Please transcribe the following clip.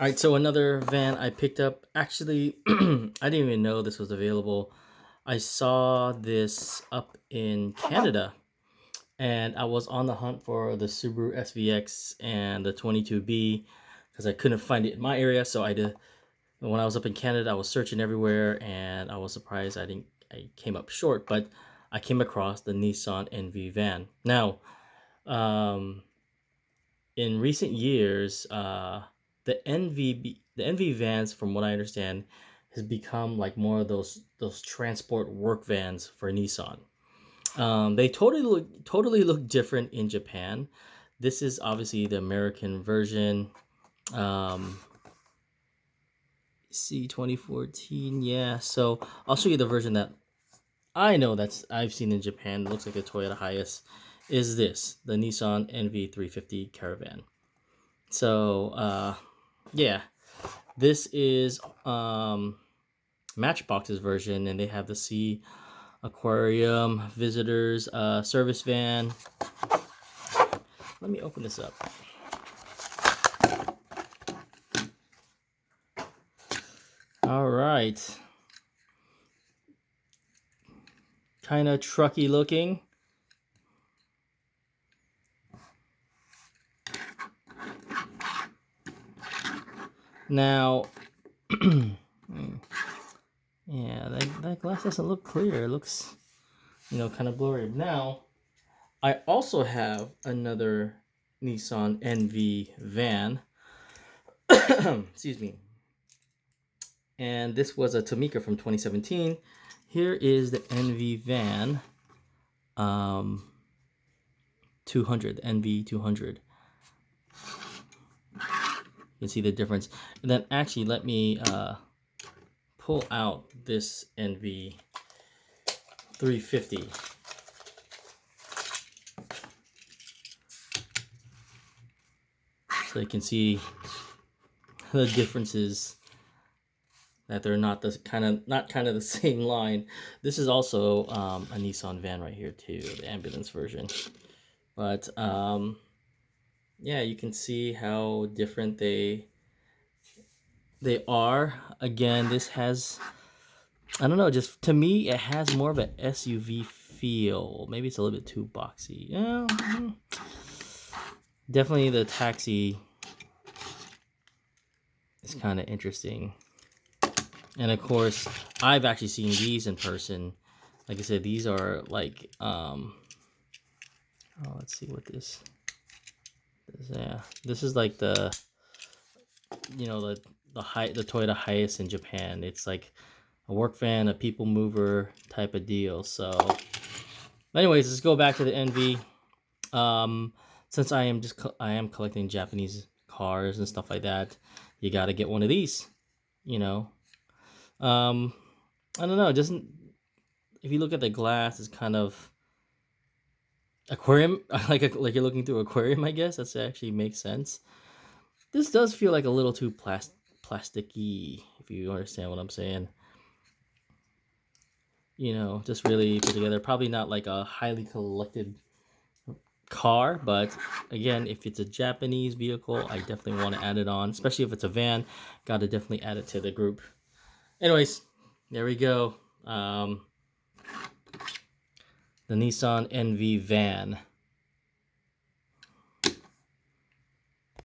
All right, so another van I picked up. Actually, I didn't even know this was available. I saw this up in Canada, and I was on the hunt for the Subaru SVX and the 22B because I couldn't find it in my area. So I did. When I was up in Canada, I was searching everywhere, and I was surprised I came up short, but I came across the Nissan NV van. Now, um, in recent years, the NV vans, from what I understand, has become like more of those transport work vans for Nissan. They totally look different in Japan. This is obviously the American version. Um, see 2014, yeah. So I'll show you the version that I know that's I've seen in Japan. It looks like a Toyota Hiace. Is this the Nissan NV 350 Caravan? So yeah, this is Matchbox's version, and they have the sea aquarium visitors service van. Let me open this up. All right, kind of trucky looking. Now, yeah, that glass doesn't look clear. It looks, kind of blurry. Now, I also have another Nissan NV van. Excuse me. And this was a Tomica from 2017. Here is the NV van 200, NV 200. You can see the difference. And then actually let me pull out this NV 350. So you can see the differences, that they're not the kind of the same line. This is also a Nissan van right here too, the ambulance version. But yeah, you can see how different they are. Again, this has, I don't know, just to me it has more of an SUV feel. Maybe it's a little bit too boxy. Yeah, definitely the taxi is kind of interesting. And of course, I've actually seen these in person. Like I said, these are like let's see what this is. Yeah, this is like the the Toyota Hiace in Japan. It's like a work van, a people mover type of deal. So anyways, let's go back to the NV. Since I am collecting Japanese cars and stuff like that, you got to get one of these, I don't know, if you look at the glass, it's kind of aquarium, like you're looking through aquarium, I guess. That actually makes sense. This does feel like a little too plasticky, if you understand what I'm saying. Just really put together. Probably not like a highly collected car, but again, if it's a Japanese vehicle, I definitely want to add it on, especially if it's a van. Got to definitely add it to the group. Anyways, there we go. The Nissan NV van.